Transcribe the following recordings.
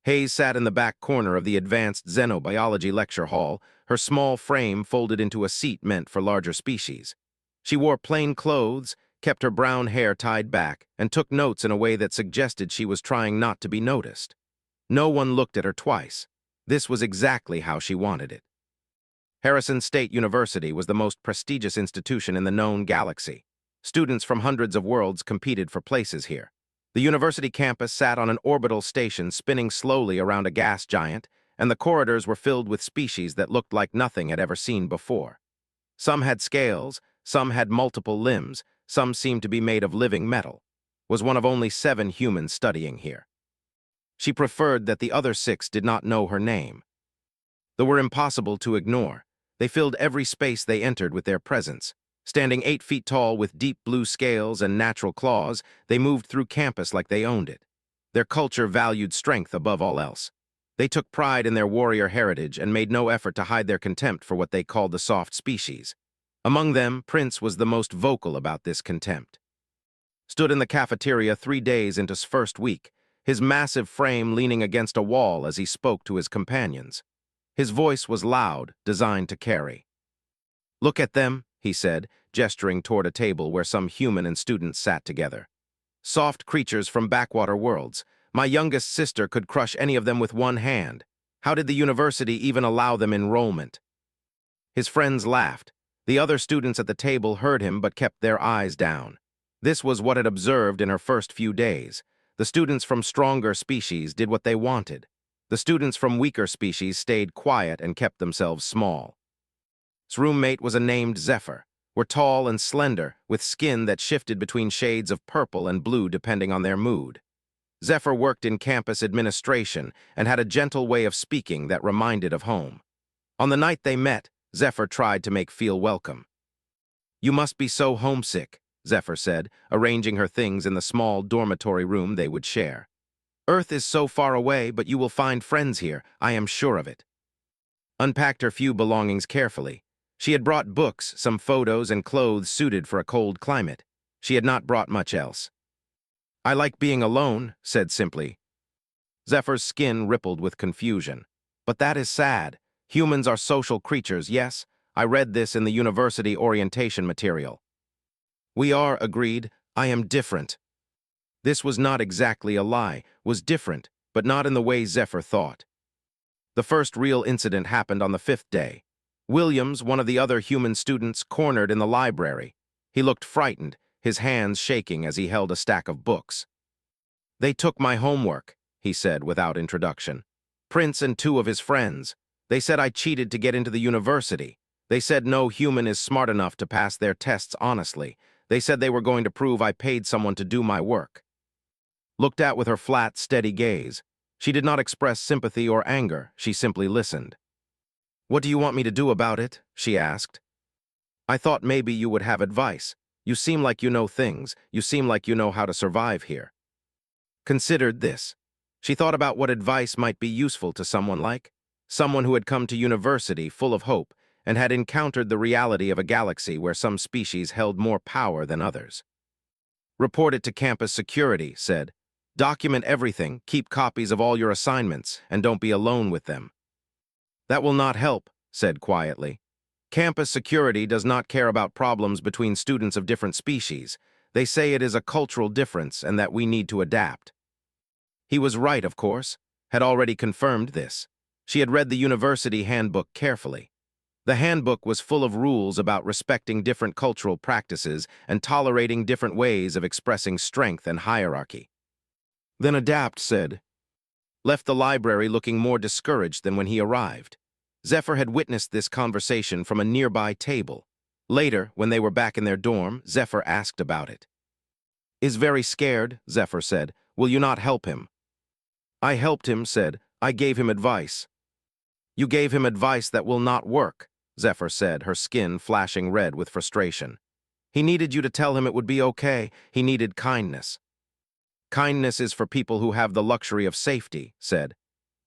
Hayes sat in the back corner of the advanced xenobiology lecture hall, her small frame folded into a seat meant for larger species. She wore plain clothes, kept her brown hair tied back, and took notes in a way that suggested she was trying not to be noticed. No one looked at her twice. This was exactly how she wanted it. Harrison State University was the most prestigious institution in the known galaxy. Students from hundreds of worlds competed for places here. The university campus sat on an orbital station spinning slowly around a gas giant, and the corridors were filled with species that looked like nothing had ever seen before. Some had scales, some had multiple limbs, some seemed to be made of living metal. Was one of only 7 humans studying here. She preferred that the other 6 did not know her name. They were impossible to ignore. They filled every space they entered with their presence. Standing 8 feet tall with deep blue scales and natural claws, they moved through campus like they owned it. Their culture valued strength above all else. They took pride in their warrior heritage and made no effort to hide their contempt for what they called the soft species. Among them, Prince was the most vocal about this contempt. Stood in the cafeteria 3 days into his first week, his massive frame leaning against a wall as he spoke to his companions. His voice was loud, designed to carry. "Look at them," he said, gesturing toward a table where some human and students sat together. "Soft creatures from backwater worlds. My youngest sister could crush any of them with one hand. How did the university even allow them enrollment?" His friends laughed. The other students at the table heard him but kept their eyes down. This was what it observed in her first few days. The students from stronger species did what they wanted. The students from weaker species stayed quiet and kept themselves small. His roommate was a named Zephyr, were tall and slender, with skin that shifted between shades of purple and blue depending on their mood. Zephyr worked in campus administration and had a gentle way of speaking that reminded of home. On the night they met, Zephyr tried to make feel welcome. "You must be so homesick," Zephyr said, arranging her things in the small dormitory room they would share. "Earth is so far away, but you will find friends here, I am sure of it." Unpacked her few belongings carefully. She had brought books, some photos, and clothes suited for a cold climate. She had not brought much else. "I like being alone," said simply. Zephyr's skin rippled with confusion. "But that is sad. Humans are social creatures, yes? I read this in the university orientation material." "We are," agreed. "I am different." This was not exactly a lie, was different, but not in the way Zephyr thought. The first real incident happened on the 5th day. Williams, one of the other human students, cornered in the library. He looked frightened, his hands shaking as he held a stack of books. "They took my homework," he said without introduction. "Prince and 2 of his friends. They said I cheated to get into the university. They said no human is smart enough to pass their tests honestly. They said they were going to prove I paid someone to do my work." Looked at with her flat, steady gaze. She did not express sympathy or anger, she simply listened. "What do you want me to do about it?" she asked. "I thought maybe you would have advice. You seem like you know things. You seem like you know how to survive here." Considered this. She thought about what advice might be useful to someone who had come to university full of hope and had encountered the reality of a galaxy where some species held more power than others. "Report it to campus security," said. "Document everything, keep copies of all your assignments, and don't be alone with them." "That will not help," said quietly. "Campus security does not care about problems between students of different species. They say it is a cultural difference and that we need to adapt." He was right, of course, had already confirmed this. She had read the university handbook carefully. The handbook was full of rules about respecting different cultural practices and tolerating different ways of expressing strength and hierarchy. "Then adapt," said. Left the library looking more discouraged than when he arrived. Zephyr had witnessed this conversation from a nearby table. Later, when they were back in their dorm, Zephyr asked about it. "Is very scared," Zephyr said. "Will you not help him?" "I helped him," said. "I gave him advice." "You gave him advice that will not work," Zephyr said, her skin flashing red with frustration. "He needed you to tell him it would be okay. He needed kindness." "Kindness is for people who have the luxury of safety," said.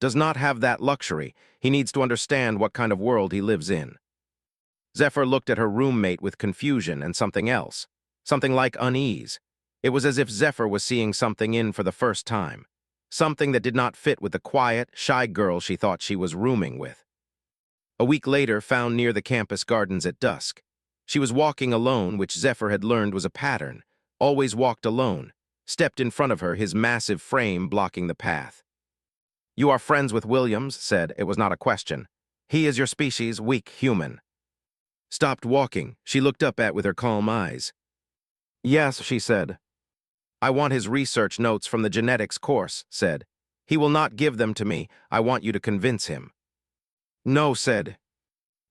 "Does not have that luxury. He needs to understand what kind of world he lives in." Zephyr looked at her roommate with confusion and something else, something like unease. It was as if Zephyr was seeing something in for the first time. something that did not fit with the quiet, shy girl she thought she was rooming with. A week later, found near the campus gardens at dusk. She was walking alone, which Zephyr had learned was a pattern. Always walked alone. Stepped in front of her, his massive frame blocking the path. "You are friends with Williams," said. It was not a question. "He is your species, weak human." Stopped walking. She looked up with her calm eyes. "Yes," she said. "I want his research notes from the genetics course," said. "He will not give them to me. I want you to convince him." "No," said.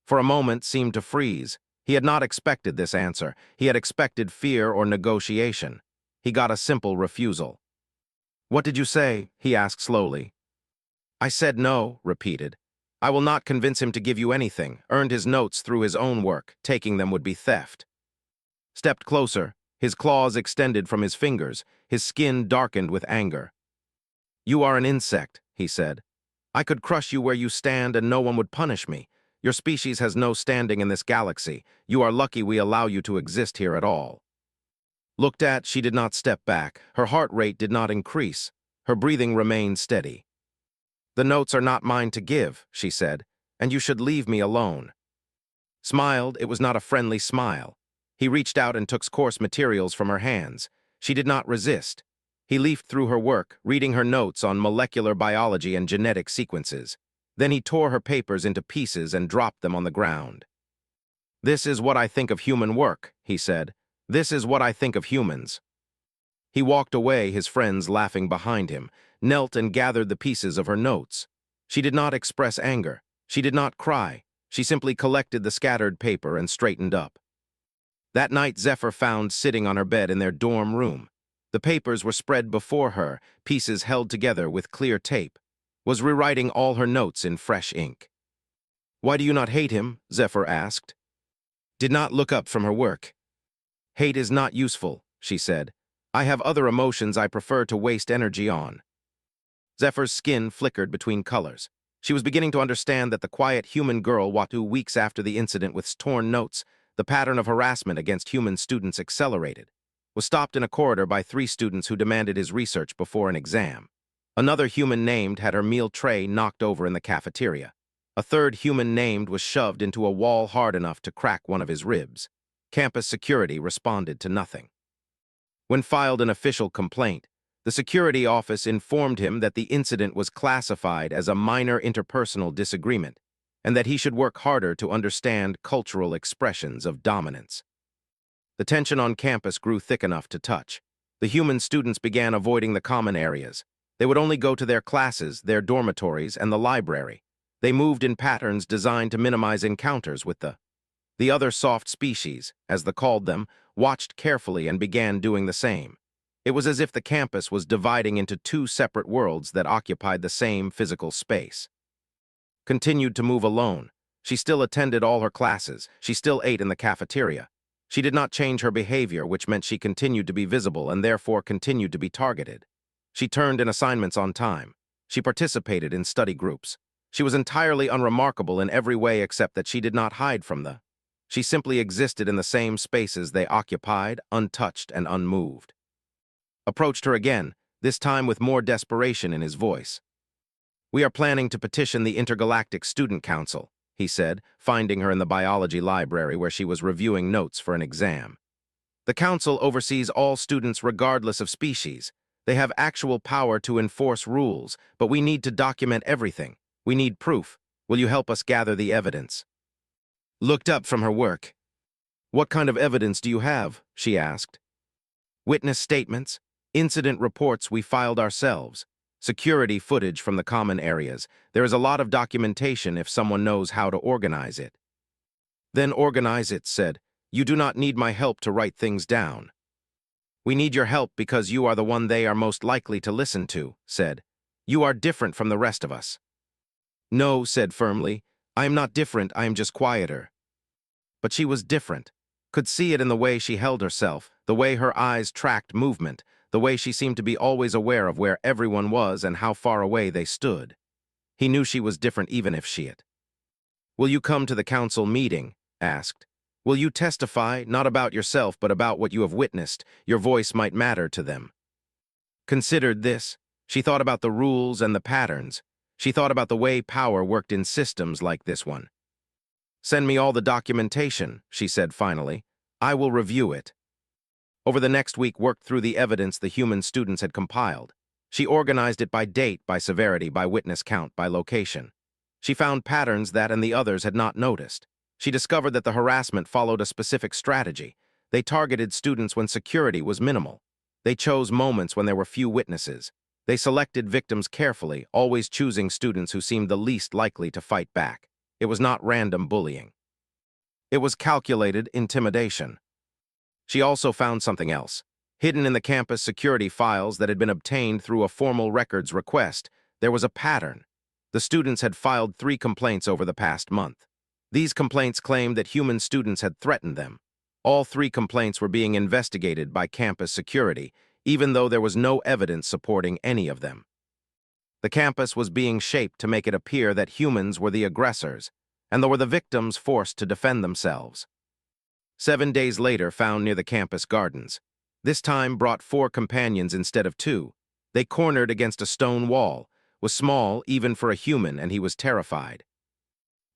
For a moment seemed to freeze. He had not expected this answer. He had expected fear or negotiation. He got a simple refusal. "What did you say?" he asked slowly. "I said no," repeated. "I will not convince him to give you anything. Earned his notes through his own work. Taking them would be theft." Stepped closer. His claws extended from his fingers. His skin darkened with anger. "You are an insect," he said. "I could crush you where you stand and no one would punish me. Your species has no standing in this galaxy. You are lucky we allow you to exist here at all." Looked at, she did not step back. Her heart rate did not increase. Her breathing remained steady. "The notes are not mine to give," she said, "and you should leave me alone." Smiled. It was not a friendly smile. He reached out and took course materials from her hands. She did not resist. He leafed through her work, reading her notes on molecular biology and genetic sequences. Then he tore her papers into pieces and dropped them on the ground. "This is what I think of human work," he said. "This is what I think of humans." He walked away, his friends laughing behind him, knelt and gathered the pieces of her notes. She did not express anger. She did not cry. She simply collected the scattered paper and straightened up. That night, Zephyr found sitting on her bed in their dorm room. The papers were spread before her, pieces held together with clear tape. Was rewriting all her notes in fresh ink. "Why do you not hate him?" Zephyr asked. Did not look up from her work. "Hate is not useful," she said. "I have other emotions I prefer to waste energy on." Zephyr's skin flickered between colors. She was beginning to understand that the quiet human girl, 2 weeks after the incident with torn notes, the pattern of harassment against human students accelerated, was stopped in a corridor by 3 students who demanded his research before an exam. Another human named had her meal tray knocked over in the cafeteria. A third human named was shoved into a wall hard enough to crack one of his ribs. Campus security responded to nothing. When filed an official complaint, the security office informed him that the incident was classified as a minor interpersonal disagreement and that he should work harder to understand cultural expressions of dominance. The tension on campus grew thick enough to touch. The human students began avoiding the common areas. They would only go to their classes, their dormitories, and the library. They moved in patterns designed to minimize encounters with the other soft species, as they called them, watched carefully and began doing the same. It was as if the campus was dividing into 2 separate worlds that occupied the same physical space. Continued to move alone. She still attended all her classes. She still ate in the cafeteria. She did not change her behavior, which meant she continued to be visible and therefore continued to be targeted. She turned in assignments on time. She participated in study groups. She was entirely unremarkable in every way except that she did not hide from the. She simply existed in the same spaces they occupied, untouched and unmoved. Approached her again, this time with more desperation in his voice. "We are planning to petition the Intergalactic Student Council," he said, finding her in the biology library where she was reviewing notes for an exam. "The council oversees all students regardless of species. They have actual power to enforce rules, but we need to document everything. We need proof. Will you help us gather the evidence?" Looked up from her work. "What kind of evidence do you have?" she asked. "Witness statements, incident reports we filed ourselves, security footage from the common areas. There is a lot of documentation if someone knows how to organize it." "Then organize it," said. "You do not need my help to write things down." "We need your help because you are the one they are most likely to listen to," said. "You are different from the rest of us." "No," said firmly. "I am not different, I am just quieter." But she was different. Could see it in the way she held herself, the way her eyes tracked movement, the way she seemed to be always aware of where everyone was and how far away they stood. He knew she was different even if she it. "Will you come to the council meeting?" asked. "Will you testify, not about yourself but about what you have witnessed? Your voice might matter to them." Considered this. She thought about the rules and the patterns. She thought about the way power worked in systems like this one. "Send me all the documentation," she said finally. "I will review it." Over the next week, worked through the evidence the human students had compiled. She organized it by date, by severity, by witness count, by location. She found patterns that and the others had not noticed. She discovered that the harassment followed a specific strategy. They targeted students when security was minimal. They chose moments when there were few witnesses. They selected victims carefully, always choosing students who seemed the least likely to fight back. It was not random bullying. It was calculated intimidation. She also found something else. Hidden in the campus security files that had been obtained through a formal records request, there was a pattern. The students had filed 3 complaints over the past month. These complaints claimed that human students had threatened them. All 3 complaints were being investigated by campus security, even though there was no evidence supporting any of them. The campus was being shaped to make it appear that humans were the aggressors, and there were the victims forced to defend themselves. 7 days later, found near the campus gardens. This time brought 4 companions instead of 2. They cornered against a stone wall, was small even for a human, and he was terrified.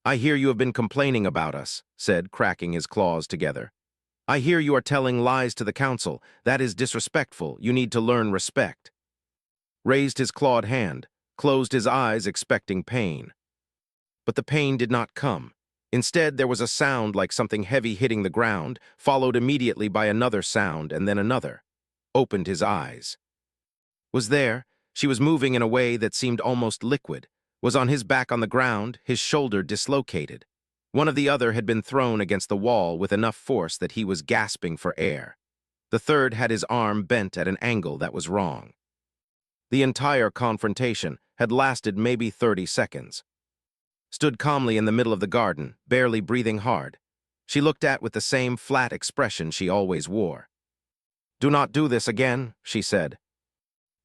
"I hear you have been complaining about us," said, cracking his claws together. "I hear you are telling lies to the council. That is disrespectful. You need to learn respect." Raised his clawed hand, closed his eyes expecting pain. But the pain did not come. Instead, there was a sound like something heavy hitting the ground, followed immediately by another sound and then another. Opened his eyes. Was there. She was moving in a way that seemed almost liquid. Was on his back on the ground, his shoulder dislocated. One of the other had been thrown against the wall with enough force that he was gasping for air. The third had his arm bent at an angle that was wrong. The entire confrontation had lasted maybe 30 seconds. Stood calmly in the middle of the garden, barely breathing hard. She looked at with the same flat expression she always wore. "Do not do this again," she said.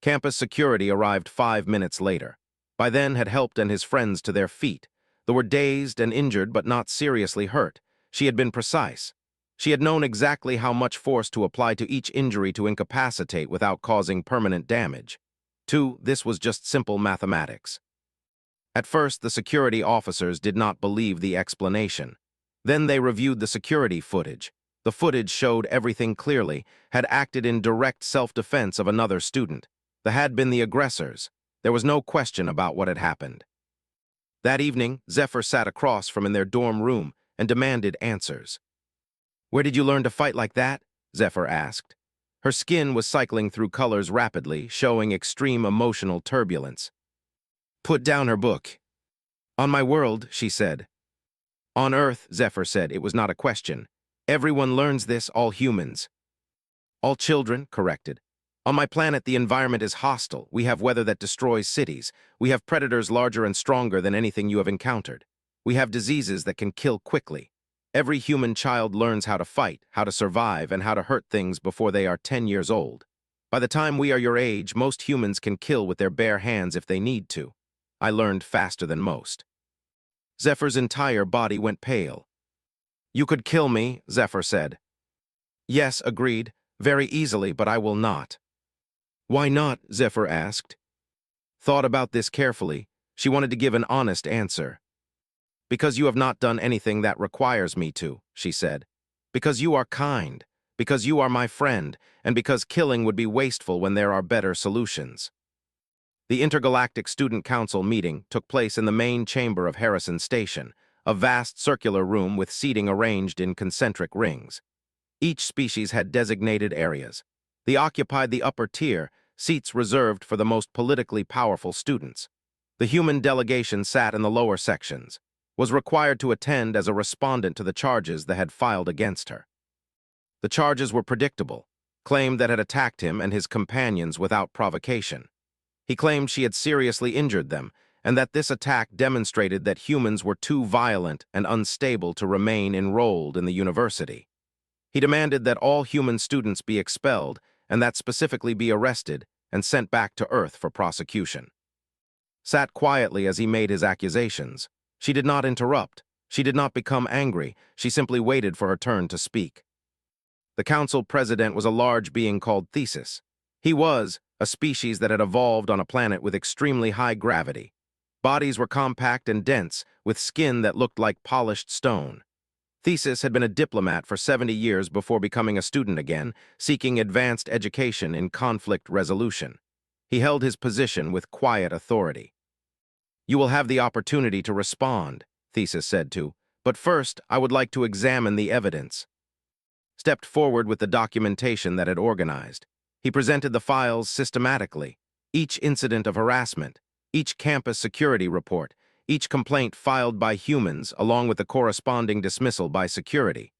Campus security arrived 5 minutes later. By then had helped and his friends to their feet. They were dazed and injured but not seriously hurt. She had been precise. She had known exactly how much force to apply to each injury to incapacitate without causing permanent damage. 2. This was just simple mathematics. At first, the security officers did not believe the explanation. Then they reviewed the security footage. The footage showed everything clearly, had acted in direct self-defense of another student. They had been the aggressors. There was no question about what had happened. That evening, Zephyr sat across from in their dorm room and demanded answers. "Where did you learn to fight like that?" Zephyr asked. Her skin was cycling through colors rapidly, showing extreme emotional turbulence. "Put down her book." "On my world," she said. "On Earth," Zephyr said. It was not a question. "Everyone learns this, all humans." "All children," corrected. "On my planet, the environment is hostile. We have weather that destroys cities. We have predators larger and stronger than anything you have encountered. We have diseases that can kill quickly. Every human child learns how to fight, how to survive, and how to hurt things before they are 10 years old. By the time we are your age, most humans can kill with their bare hands if they need to. I learned faster than most." Zephyr's entire body went pale. "You could kill me," Zephyr said. "Yes," agreed, "very easily, but I will not." "Why not?" Zephyr asked. Thought about this carefully. She wanted to give an honest answer. "Because you have not done anything that requires me to," she said. "Because you are kind. Because you are my friend. And because killing would be wasteful when there are better solutions." The Intergalactic Student Council meeting took place in the main chamber of Harrison Station, a vast circular room with seating arranged in concentric rings. Each species had designated areas. They occupied the upper tier, seats reserved for the most politically powerful students. The human delegation sat in the lower sections, was required to attend as a respondent to the charges that had filed against her. The charges were predictable, claimed that had attacked him and his companions without provocation. He claimed she had seriously injured them, and that this attack demonstrated that humans were too violent and unstable to remain enrolled in the university. He demanded that all human students be expelled, and that specifically be arrested and sent back to Earth for prosecution. Sat quietly as he made his accusations. She did not interrupt. She did not become angry. She simply waited for her turn to speak. The council president was a large being called Thesis. He was, a species that had evolved on a planet with extremely high gravity. Bodies were compact and dense, with skin that looked like polished stone. Thesis had been a diplomat for 70 years before becoming a student again, seeking advanced education in conflict resolution. He held his position with quiet authority. "You will have the opportunity to respond," Thesis said to, "but first I would like to examine the evidence." Stepped forward with the documentation that had organized. He presented the files systematically, each incident of harassment, each campus security report, each complaint filed by humans along with the corresponding dismissal by security.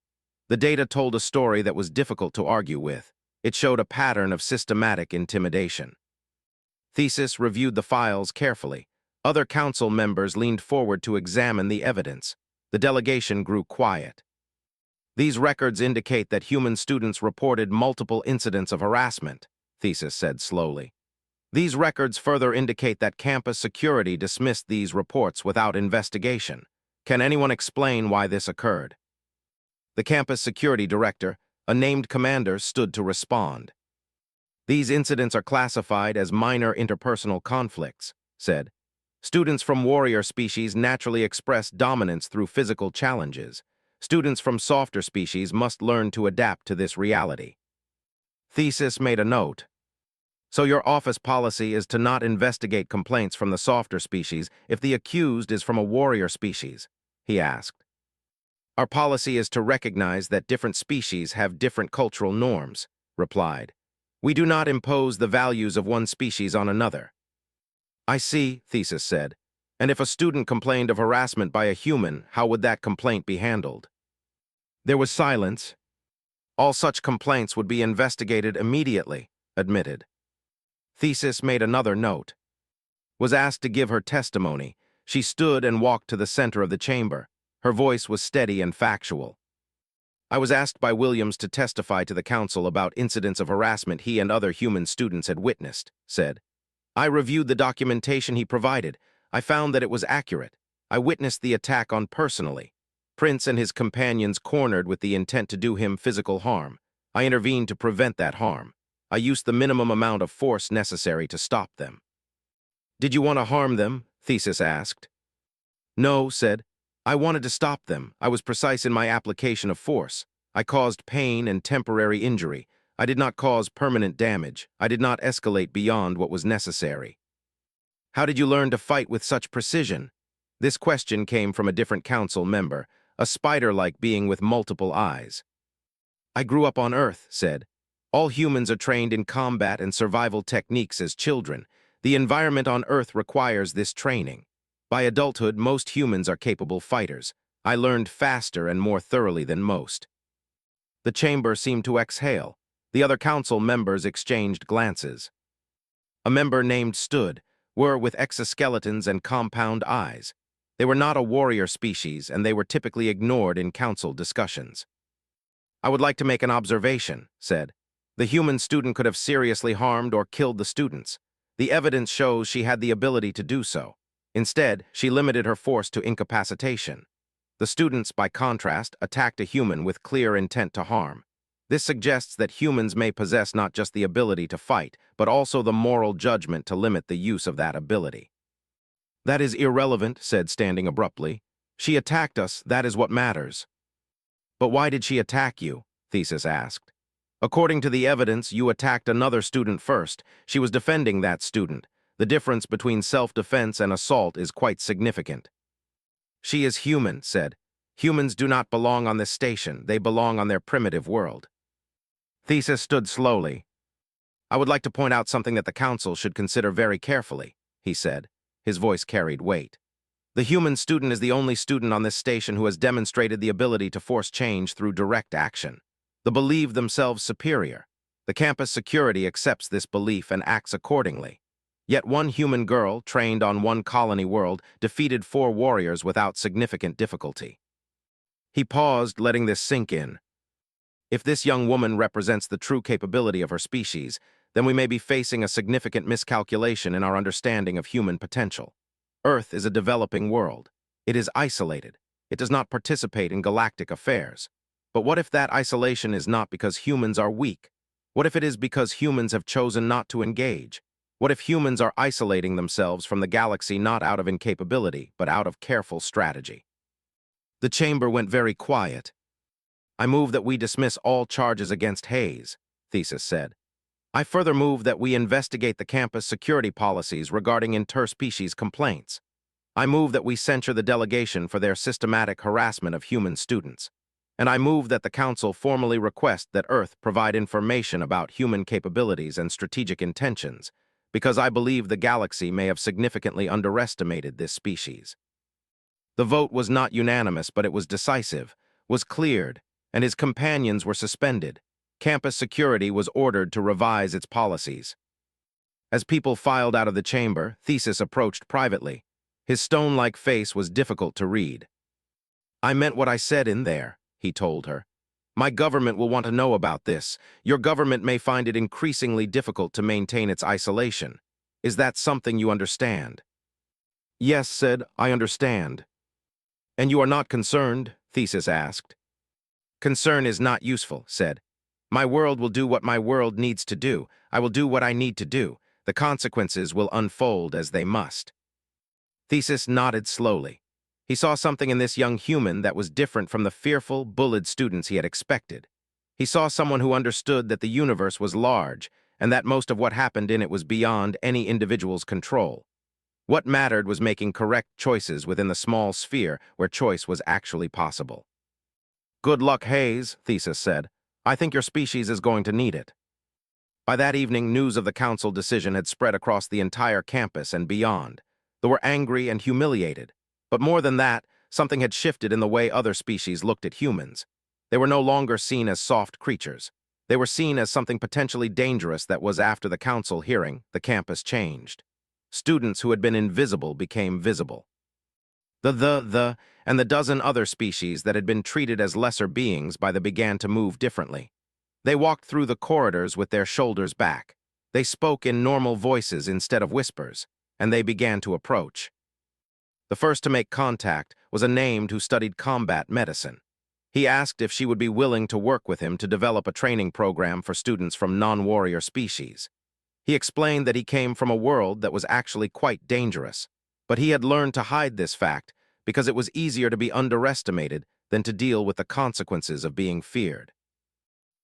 The data told a story that was difficult to argue with. It showed a pattern of systematic intimidation. Thesis reviewed the files carefully. Other council members leaned forward to examine the evidence. The delegation grew quiet. "These records indicate that human students reported multiple incidents of harassment," Thesis said slowly. "These records further indicate that campus security dismissed these reports without investigation. Can anyone explain why this occurred?" The campus security director, a named commander, stood to respond. "These incidents are classified as minor interpersonal conflicts," said. "Students from warrior species naturally express dominance through physical challenges. Students from softer species must learn to adapt to this reality." Thesis made a note. "So your office policy is to not investigate complaints from the softer species if the accused is from a warrior species?" he asked. "Our policy is to recognize that different species have different cultural norms," replied. "We do not impose the values of one species on another." "I see," Thesis said. "And if a student complained of harassment by a human, how would that complaint be handled?" There was silence. "All such complaints would be investigated immediately," admitted. Thesis made another note. Was asked to give her testimony. She stood and walked to the center of the chamber. Her voice was steady and factual. "I was asked by Williams to testify to the council about incidents of harassment he and other human students had witnessed," said. "I reviewed the documentation he provided. I found that it was accurate. I witnessed the attack on personally. Prince and his companions cornered with the intent to do him physical harm. I intervened to prevent that harm. I used the minimum amount of force necessary to stop them." "Did you want to harm them?" Thesis asked. "No," said. "I wanted to stop them. I was precise in my application of force. I caused pain and temporary injury. I did not cause permanent damage. I did not escalate beyond what was necessary." "How did you learn to fight with such precision?" This question came from a different council member, a spider-like being with multiple eyes. "I grew up on Earth," said. "All humans are trained in combat and survival techniques as children. The environment on Earth requires this training. By adulthood, most humans are capable fighters. I learned faster and more thoroughly than most." The chamber seemed to exhale. The other council members exchanged glances. A member named stood, were with exoskeletons and compound eyes. They were not a warrior species, and they were typically ignored in council discussions. "I would like to make an observation," said. "The human student could have seriously harmed or killed the students. The evidence shows she had the ability to do so. Instead, she limited her force to incapacitation. The students, by contrast, attacked a human with clear intent to harm. This suggests that humans may possess not just the ability to fight, but also the moral judgment to limit the use of that ability." "That is irrelevant," said Standing abruptly. "She attacked us, that is what matters." "But why did she attack you?" Thesis asked. "According to the evidence, you attacked another student first. She was defending that student. The difference between self-defense and assault is quite significant." "She is human," said. "Humans do not belong on this station. They belong on their primitive world." Thesis stood slowly. "I would like to point out something that the council should consider very carefully," he said. His voice carried weight. "The human student is the only student on this station who has demonstrated the ability to force change through direct action. They believe themselves superior. The campus security accepts this belief and acts accordingly. Yet one human girl, trained on one colony world, defeated 4 warriors without significant difficulty." He paused, letting this sink in. "If this young woman represents the true capability of her species, then we may be facing a significant miscalculation in our understanding of human potential. Earth is a developing world. It is isolated. It does not participate in galactic affairs. But what if that isolation is not because humans are weak? What if it is because humans have chosen not to engage? What if humans are isolating themselves from the galaxy not out of incapability, but out of careful strategy? The chamber went very quiet. I move that we dismiss all charges against Hayes, Thesis said. I further move that we investigate the campus security policies regarding interspecies complaints. I move that we censure the delegation for their systematic harassment of human students. And I move that the Council formally request that Earth provide information about human capabilities and strategic intentions, because I believe the galaxy may have significantly underestimated this species. The vote was not unanimous, but it was decisive, was cleared, and his companions were suspended. Campus security was ordered to revise its policies. As people filed out of the chamber, Thesis approached privately. His stone-like face was difficult to read. I meant what I said in there, he told her. My government will want to know about this. Your government may find it increasingly difficult to maintain its isolation. Is that something you understand? Yes, said, I understand. And you are not concerned? Thesis asked. Concern is not useful, said. My world will do what my world needs to do. I will do what I need to do. The consequences will unfold as they must. Thesis nodded slowly. He saw something in this young human that was different from the fearful, bullied students he had expected. He saw someone who understood that the universe was large, and that most of what happened in it was beyond any individual's control. What mattered was making correct choices within the small sphere where choice was actually possible. Good luck, Hayes, Thesis said. I think your species is going to need it. By that evening, news of the council decision had spread across the entire campus and beyond. They were angry and humiliated. But more than that, something had shifted in the way other species looked at humans. They were no longer seen as soft creatures. They were seen as something potentially dangerous that was after the council hearing, the campus changed. Students who had been invisible became visible. And the dozen other species that had been treated as lesser beings by them began to move differently. They walked through the corridors with their shoulders back. They spoke in normal voices instead of whispers, and they began to approach. The first to make contact was a named who studied combat medicine. He asked if she would be willing to work with him to develop a training program for students from non-warrior species. He explained that he came from a world that was actually quite dangerous, but he had learned to hide this fact because it was easier to be underestimated than to deal with the consequences of being feared.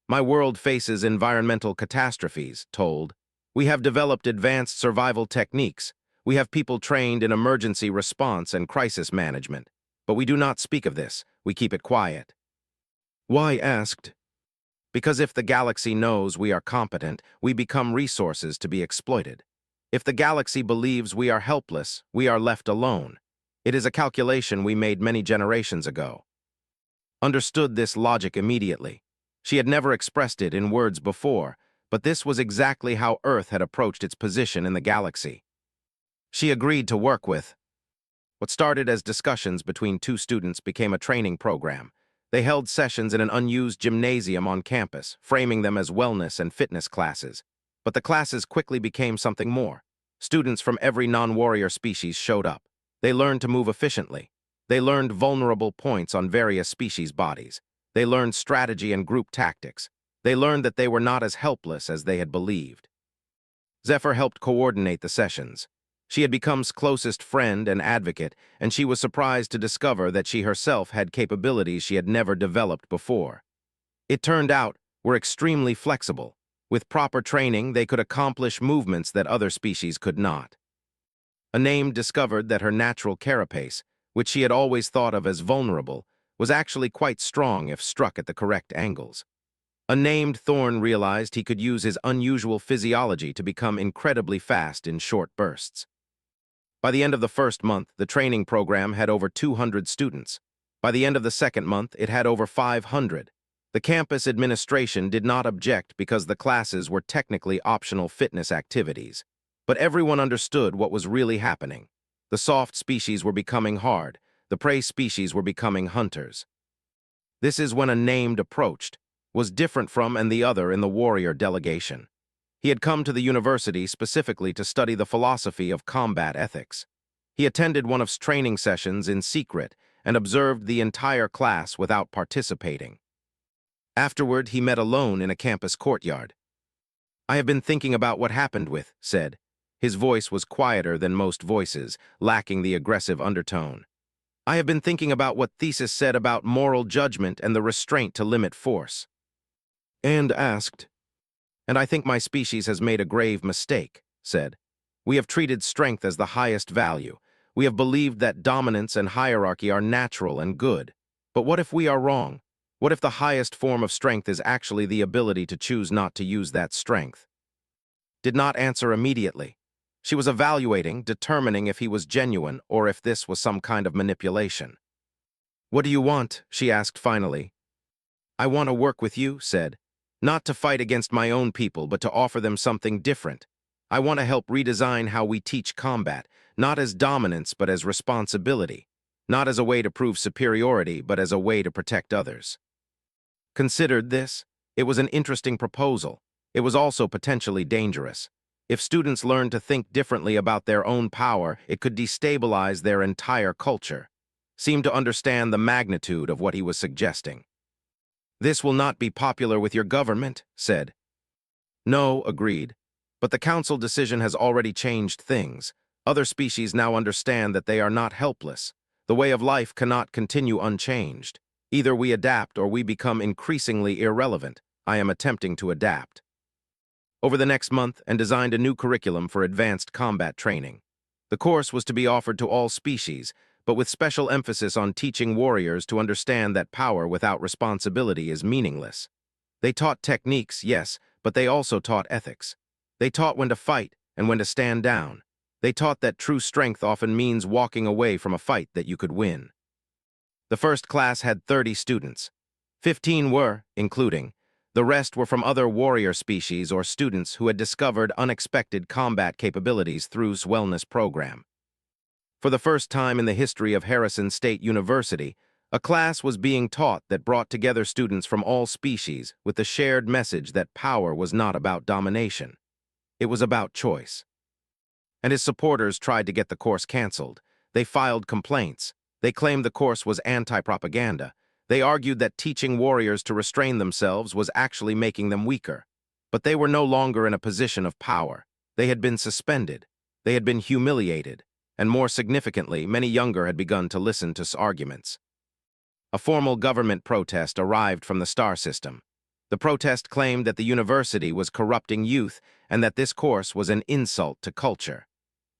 My world faces environmental catastrophes, told. We have developed advanced survival techniques. We have people trained in emergency response and crisis management. But we do not speak of this. We keep it quiet. Why, asked. Because if the galaxy knows we are competent, we become resources to be exploited. If the galaxy believes we are helpless, we are left alone. It is a calculation we made many generations ago. Understood this logic immediately. She had never expressed it in words before, but this was exactly how Earth had approached its position in the galaxy. She agreed to work with. What started as discussions between two students became a training program. They held sessions in an unused gymnasium on campus, framing them as wellness and fitness classes. But the classes quickly became something more. Students from every non-warrior species showed up. They learned to move efficiently. They learned vulnerable points on various species' bodies. They learned strategy and group tactics. They learned that they were not as helpless as they had believed. Zephyr helped coordinate the sessions. She had become closest friend and advocate, and she was surprised to discover that she herself had capabilities she had never developed before. It turned out were extremely flexible. With proper training, they could accomplish movements that other species could not. A name discovered that her natural carapace, which she had always thought of as vulnerable, was actually quite strong if struck at the correct angles. A named Thorn realized he could use his unusual physiology to become incredibly fast in short bursts. By the end of the first month, the training program had over 200 students. By the end of the second month, it had over 500. The campus administration did not object because the classes were technically optional fitness activities. But everyone understood what was really happening. The soft species were becoming hard. The prey species were becoming hunters. This is when a named approached, was different from and the other in the warrior delegation. He had come to the university specifically to study the philosophy of combat ethics. He attended one of training sessions in secret and observed the entire class without participating. Afterward, he met alone in a campus courtyard. I have been thinking about what happened with, said. His voice was quieter than most voices, lacking the aggressive undertone. I have been thinking about what Thesis said about moral judgment and the restraint to limit force. And asked, and I think my species has made a grave mistake, said. We have treated strength as the highest value. We have believed that dominance and hierarchy are natural and good. But what if we are wrong? What if the highest form of strength is actually the ability to choose not to use that strength? Did not answer immediately. She was evaluating, determining if he was genuine or if this was some kind of manipulation. What do you want? She asked finally. I want to work with you, said. Not to fight against my own people, but to offer them something different. I want to help redesign how we teach combat, not as dominance, but as responsibility. Not as a way to prove superiority, but as a way to protect others. Considered this, it was an interesting proposal. It was also potentially dangerous. If students learned to think differently about their own power, it could destabilize their entire culture. Seemed to understand the magnitude of what he was suggesting. This will not be popular with your government, said. No, agreed. But the council decision has already changed things. Other species now understand that they are not helpless. The way of life cannot continue unchanged. Either we adapt or we become increasingly irrelevant. I am attempting to adapt. Over the next month, and designed a new curriculum for advanced combat training. The course was to be offered to all species, but with special emphasis on teaching warriors to understand that power without responsibility is meaningless. They taught techniques, yes, but they also taught ethics. They taught when to fight and when to stand down. They taught that true strength often means walking away from a fight that you could win. The first class had 30 students. 15 were, including, the rest were from other warrior species or students who had discovered unexpected combat capabilities through S wellness program. For the first time in the history of Harrison State University, a class was being taught that brought together students from all species with the shared message that power was not about domination. It was about choice. And his supporters tried to get the course canceled. They filed complaints. They claimed the course was anti-propaganda. They argued that teaching warriors to restrain themselves was actually making them weaker. But they were no longer in a position of power. They had been suspended. They had been humiliated. And more significantly, many younger had begun to listen to arguments. A formal government protest arrived from the star system. The protest claimed that the university was corrupting youth and that this course was an insult to culture.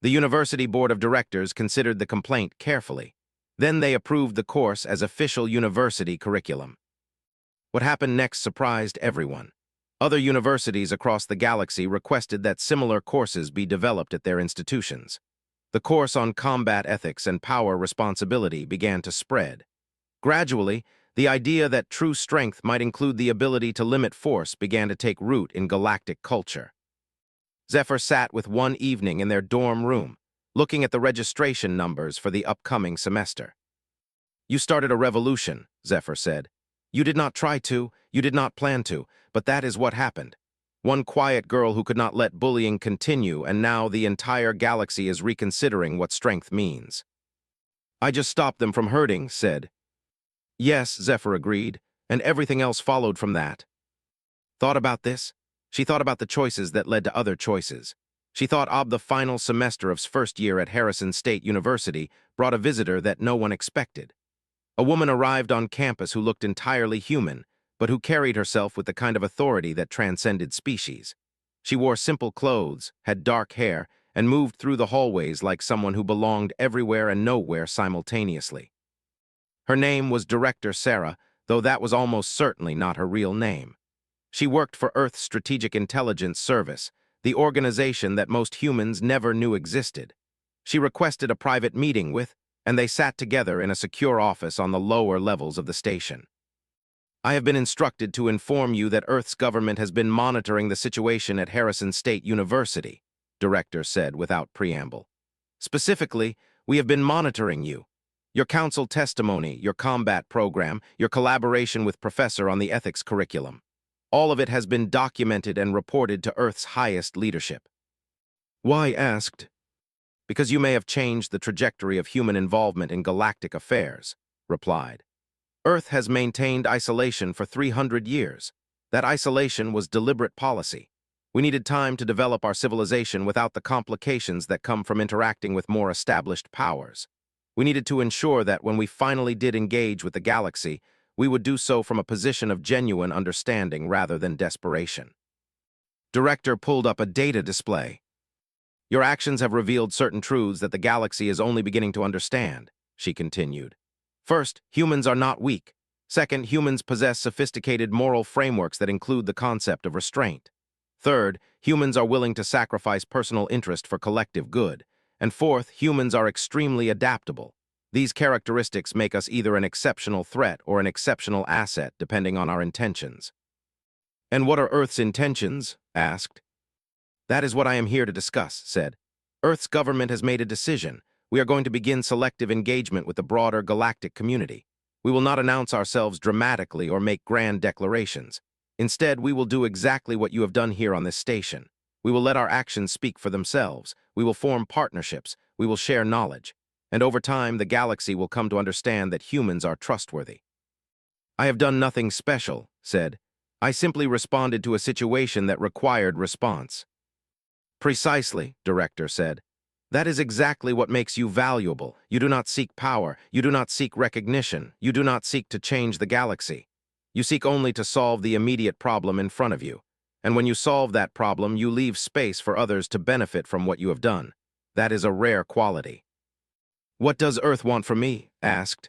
The university board of directors considered the complaint carefully. Then they approved the course as official university curriculum. What happened next surprised everyone. Other universities across the galaxy requested that similar courses be developed at their institutions. The course on combat ethics and power responsibility began to spread. Gradually, the idea that true strength might include the ability to limit force began to take root in galactic culture. Zephyr sat with one evening in their dorm room, looking at the registration numbers for the upcoming semester. You started a revolution, Zephyr said. You did not try to, you did not plan to, but that is what happened. One quiet girl who could not let bullying continue, and now the entire galaxy is reconsidering what strength means. I just stopped them from hurting, said. Yes, Zephyr agreed, and everything else followed from that. Thought about this? She thought about the choices that led to other choices. She thought the final semester of first year at Harrison State University brought a visitor that no one expected. A woman arrived on campus who looked entirely human, but who carried herself with the kind of authority that transcended species. She wore simple clothes, had dark hair, and moved through the hallways like someone who belonged everywhere and nowhere simultaneously. Her name was Director Sarah, though that was almost certainly not her real name. She worked for Earth's Strategic Intelligence Service, the organization that most humans never knew existed. She requested a private meeting with, and they sat together in a secure office on the lower levels of the station. I have been instructed to inform you that Earth's government has been monitoring the situation at Harrison State University, Director said without preamble. Specifically, we have been monitoring you. Your council testimony, your combat program, your collaboration with Professor on the ethics curriculum. All of it has been documented and reported to Earth's highest leadership. Why asked? Because you may have changed the trajectory of human involvement in galactic affairs, replied. Earth has maintained isolation for 300 years. That isolation was deliberate policy. We needed time to develop our civilization without the complications that come from interacting with more established powers. We needed to ensure that when we finally did engage with the galaxy, we would do so from a position of genuine understanding rather than desperation. Director pulled up a data display. Your actions have revealed certain truths that the galaxy is only beginning to understand, she continued. First, humans are not weak. Second, humans possess sophisticated moral frameworks that include the concept of restraint. Third, humans are willing to sacrifice personal interest for collective good. And fourth, humans are extremely adaptable. These characteristics make us either an exceptional threat or an exceptional asset, depending on our intentions. And what are Earth's intentions? Asked. That is what I am here to discuss, said. Earth's government has made a decision. We are going to begin selective engagement with the broader galactic community. We will not announce ourselves dramatically or make grand declarations. Instead, we will do exactly what you have done here on this station. We will let our actions speak for themselves. We will form partnerships. We will share knowledge. And over time, the galaxy will come to understand that humans are trustworthy. I have done nothing special, said. I simply responded to a situation that required response. Precisely, Director said. That is exactly what makes you valuable. You do not seek power. You do not seek recognition. You do not seek to change the galaxy. You seek only to solve the immediate problem in front of you. And when you solve that problem, you leave space for others to benefit from what you have done. That is a rare quality. What does Earth want from me? Asked.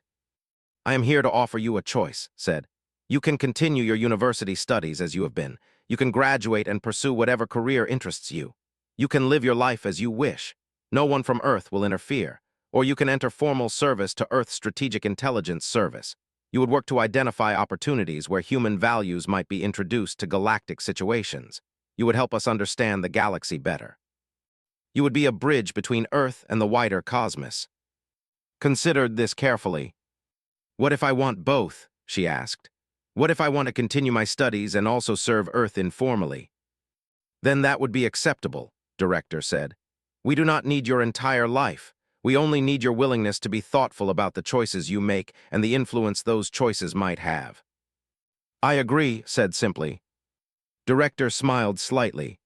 I am here to offer you a choice, said. You can continue your university studies as you have been. You can graduate and pursue whatever career interests you. You can live your life as you wish. No one from Earth will interfere. Or you can enter formal service to Earth's Strategic Intelligence Service. You would work to identify opportunities where human values might be introduced to galactic situations. You would help us understand the galaxy better. You would be a bridge between Earth and the wider cosmos. Considered this carefully. What if I want both? She asked. What if I want to continue my studies and also serve Earth informally? Then that would be acceptable, Director said. We do not need your entire life. We only need your willingness to be thoughtful about the choices you make and the influence those choices might have. I agree, said simply. Director smiled slightly.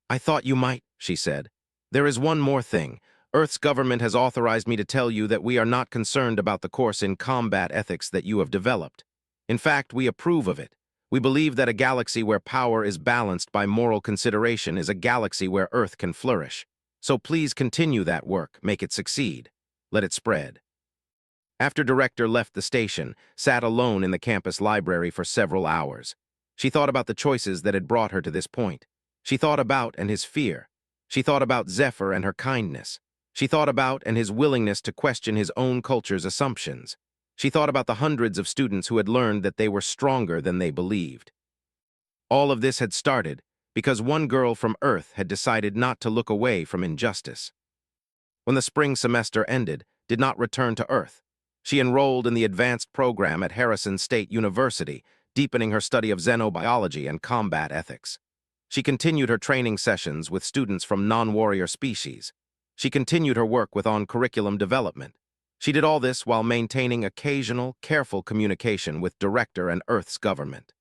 I thought you might, she said. There is one more thing. Earth's government has authorized me to tell you that we are not concerned about the course in combat ethics that you have developed. In fact, we approve of it. We believe that a galaxy where power is balanced by moral consideration is a galaxy where Earth can flourish. So please continue that work, make it succeed. Let it spread. After Director left the station, sat alone in the campus library for several hours. She thought about the choices that had brought her to this point. She thought about and his fear. She thought about Zephyr and her kindness. She thought about and his willingness to question his own culture's assumptions. She thought about the hundreds of students who had learned that they were stronger than they believed. All of this had started because one girl from Earth had decided not to look away from injustice. When the spring semester ended, did not return to Earth. She enrolled in the advanced program at Harrison State University, deepening her study of xenobiology and combat ethics. She continued her training sessions with students from non-warrior species. She continued her work with on-curriculum development. She did all this while maintaining occasional, careful communication with Director and Earth's government.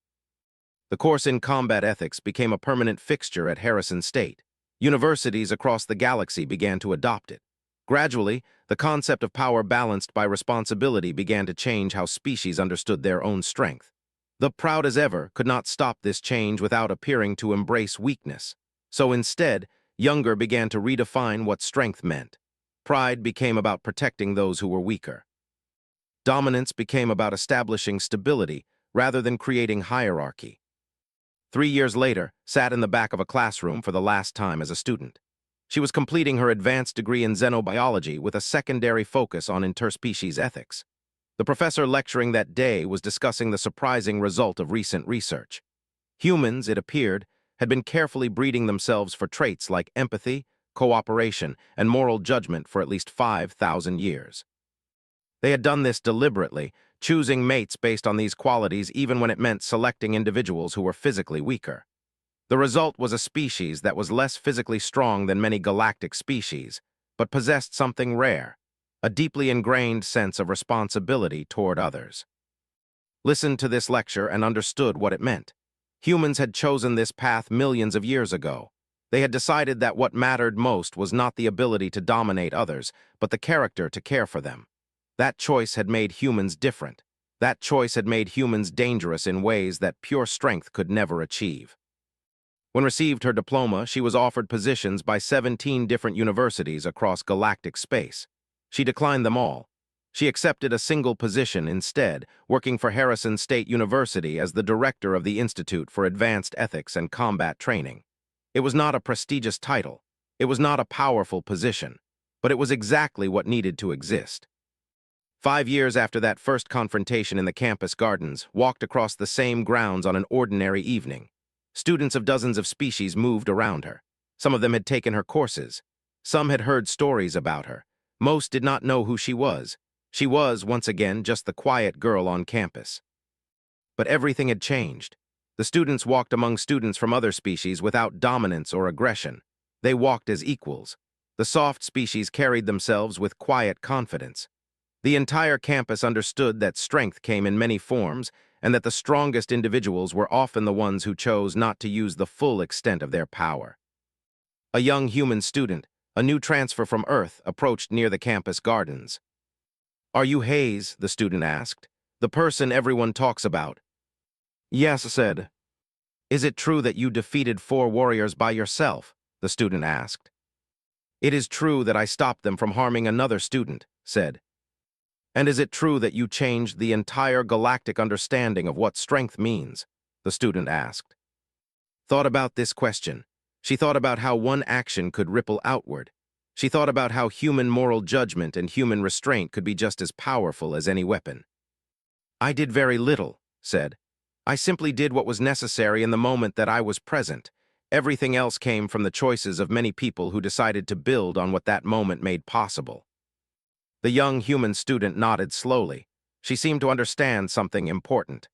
The course in combat ethics became a permanent fixture at Harrison State. Universities across the galaxy began to adopt it. Gradually, the concept of power balanced by responsibility began to change how species understood their own strength. The proud as ever could not stop this change without appearing to embrace weakness. So instead, Younger began to redefine what strength meant. Pride became about protecting those who were weaker. Dominance became about establishing stability rather than creating hierarchy. 3 years later, sat in the back of a classroom for the last time as a student. She was completing her advanced degree in xenobiology with a secondary focus on interspecies ethics. The professor lecturing that day was discussing the surprising result of recent research. Humans, it appeared, had been carefully breeding themselves for traits like empathy, cooperation, and moral judgment for at least 5,000 years. They had done this deliberately, choosing mates based on these qualities even when it meant selecting individuals who were physically weaker. The result was a species that was less physically strong than many galactic species, but possessed something rare, a deeply ingrained sense of responsibility toward others. Listened to this lecture and understood what it meant. Humans had chosen this path millions of years ago. They had decided that what mattered most was not the ability to dominate others, but the character to care for them. That choice had made humans different. That choice had made humans dangerous in ways that pure strength could never achieve. When received her diploma, she was offered positions by 17 different universities across galactic space. She declined them all. She accepted a single position instead, working for Harrison State University as the director of the Institute for Advanced Ethics and Combat Training. It was not a prestigious title. It was not a powerful position, but it was exactly what needed to exist. 5 years after that first confrontation in the campus gardens, walked across the same grounds on an ordinary evening. Students of dozens of species moved around her. Some of them had taken her courses. Some had heard stories about her. Most did not know who she was. She was, once again, just the quiet girl on campus. But everything had changed. The students walked among students from other species without dominance or aggression. They walked as equals. The soft species carried themselves with quiet confidence. The entire campus understood that strength came in many forms, and that the strongest individuals were often the ones who chose not to use the full extent of their power. A young human student, a new transfer from Earth, approached near the campus gardens. "Are you Hayes?" the student asked. "The person everyone talks about?" "Yes," said. "Is it true that you defeated 4 warriors by yourself?" the student asked. "It is true that I stopped them from harming another student," said. "And is it true that you changed the entire galactic understanding of what strength means?" the student asked. Thought about this question. She thought about how one action could ripple outward. She thought about how human moral judgment and human restraint could be just as powerful as any weapon. "I did very little," said. "I simply did what was necessary in the moment that I was present. Everything else came from the choices of many people who decided to build on what that moment made possible." The young human student nodded slowly. She seemed to understand something important.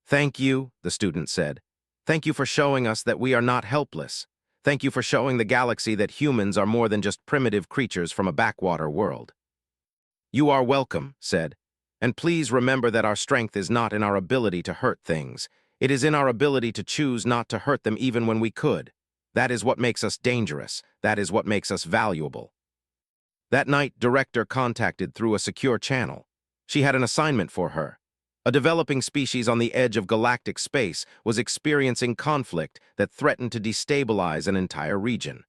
"Thank you," the student said. "Thank you for showing us that we are not helpless. Thank you for showing the galaxy that humans are more than just primitive creatures from a backwater world." "You are welcome," said. "And please remember that our strength is not in our ability to hurt things. It is in our ability to choose not to hurt them even when we could. That is what makes us dangerous. That is what makes us valuable." That night, Director contacted through a secure channel. She had an assignment for her. A developing species on the edge of galactic space was experiencing conflict that threatened to destabilize an entire region.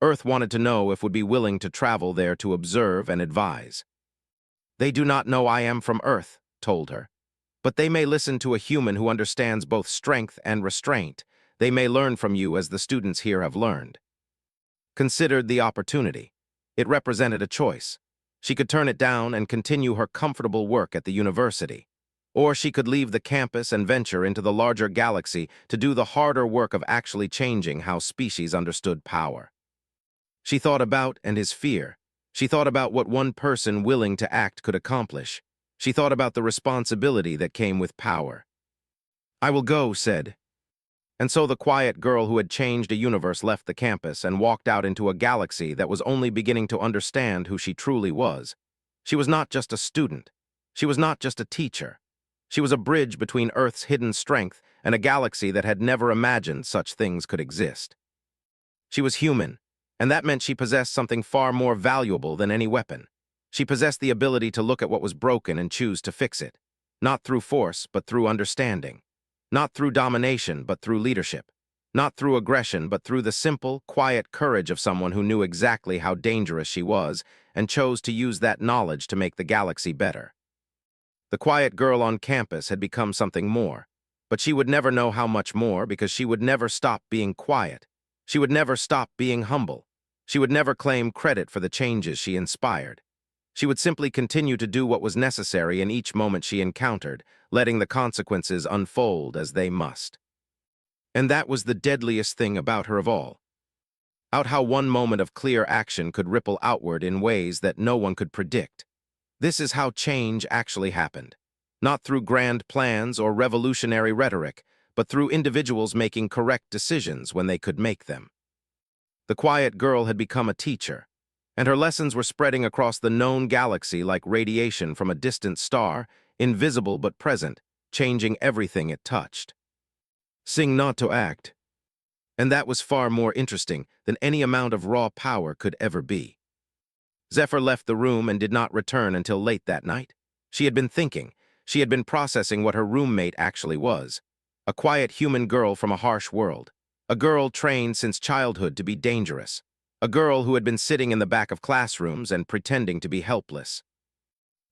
Earth wanted to know if would be willing to travel there to observe and advise. "They do not know I am from Earth," told her. "But they may listen to a human who understands both strength and restraint. They may learn from you as the students here have learned." Considered the opportunity. It represented a choice. She could turn it down and continue her comfortable work at the university. Or she could leave the campus and venture into the larger galaxy to do the harder work of actually changing how species understood power. She thought about and his fear. She thought about what one person willing to act could accomplish. She thought about the responsibility that came with power. "I will go," said. And so the quiet girl who had changed a universe left the campus and walked out into a galaxy that was only beginning to understand who she truly was. She was not just a student. She was not just a teacher. She was a bridge between Earth's hidden strength and a galaxy that had never imagined such things could exist. She was human, and that meant she possessed something far more valuable than any weapon. She possessed the ability to look at what was broken and choose to fix it, not through force, but through understanding. Not through domination, but through leadership. Not through aggression, but through the simple, quiet courage of someone who knew exactly how dangerous she was and chose to use that knowledge to make the galaxy better. The quiet girl on campus had become something more, but she would never know how much more because she would never stop being quiet. She would never stop being humble. She would never claim credit for the changes she inspired. She would simply continue to do what was necessary in each moment she encountered, letting the consequences unfold as they must. And that was the deadliest thing about her of all. Out how one moment of clear action could ripple outward in ways that no one could predict. This is how change actually happened. Not through grand plans or revolutionary rhetoric, but through individuals making correct decisions when they could make them. The quiet girl had become a teacher, and her lessons were spreading across the known galaxy like radiation from a distant star, invisible but present, changing everything it touched. Sing not to act. And that was far more interesting than any amount of raw power could ever be. Zephyr left the room and did not return until late that night. She had been thinking. She had been processing what her roommate actually was. A quiet human girl from a harsh world. A girl trained since childhood to be dangerous. A girl who had been sitting in the back of classrooms and pretending to be helpless.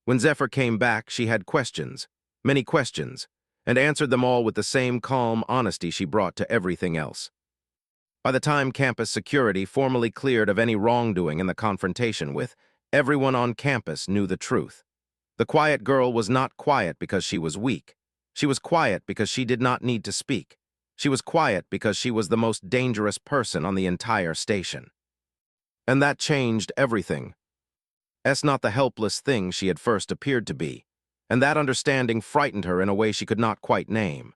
When Zephyr came back, she had questions, many questions, and answered them all with the same calm honesty she brought to everything else. By the time campus security formally cleared of any wrongdoing in the confrontation with, everyone on campus knew the truth. The quiet girl was not quiet because she was weak. She was quiet because she did not need to speak. She was quiet because she was the most dangerous person on the entire station. And that changed everything. Not the helpless thing she had first appeared to be, and that understanding frightened her in a way she could not quite name.